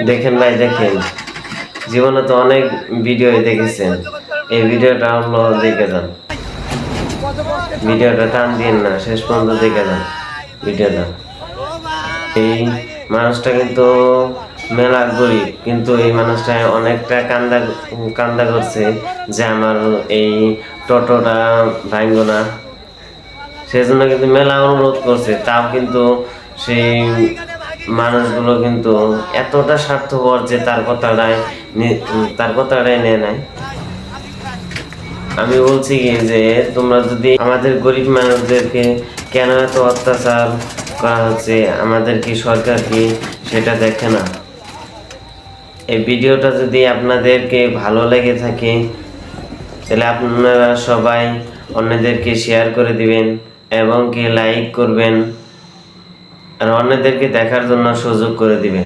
দেখেন ভাই, দেখেন, জীবনে তো অনেক ভিডিও দেখেছেন, এই ভিডিওটা হলো দেখে যান। ভিডিওটা টান দিন না, শেষ পর্যন্ত দেখে যান ভিডিওটা। এই মানুষটা কিন্তু মেলা গরিব, কিন্তু এই মানুষটা অনেকটা কান্দা কান্দা করছে যে আমার এই টোটোটা ভাঙবো না, সেজন্য কিন্তু মেলা অনুরোধ করছে। তাও কিন্তু সেই মানুষগুলো কিন্তু এতটা স্বার্থপর যে তার কথাটাই নেয় নাই। আমি বলছি কি যে তোমরা যদি আমাদের গরিব মানুষদেরকে কেন এত অত্যাচার করা হচ্ছে, আমাদের কি সরকার কি সেটা দেখে না? এই ভিডিওটা যদি আপনাদেরকে ভালো লেগে থাকে তাহলে আপনারা সবাই অন্যদেরকে শেয়ার করে দিবেন এবং কি লাইক করবেন আর অন্যদেরকে দেখার জন্য সুযোগ করে দিবেন।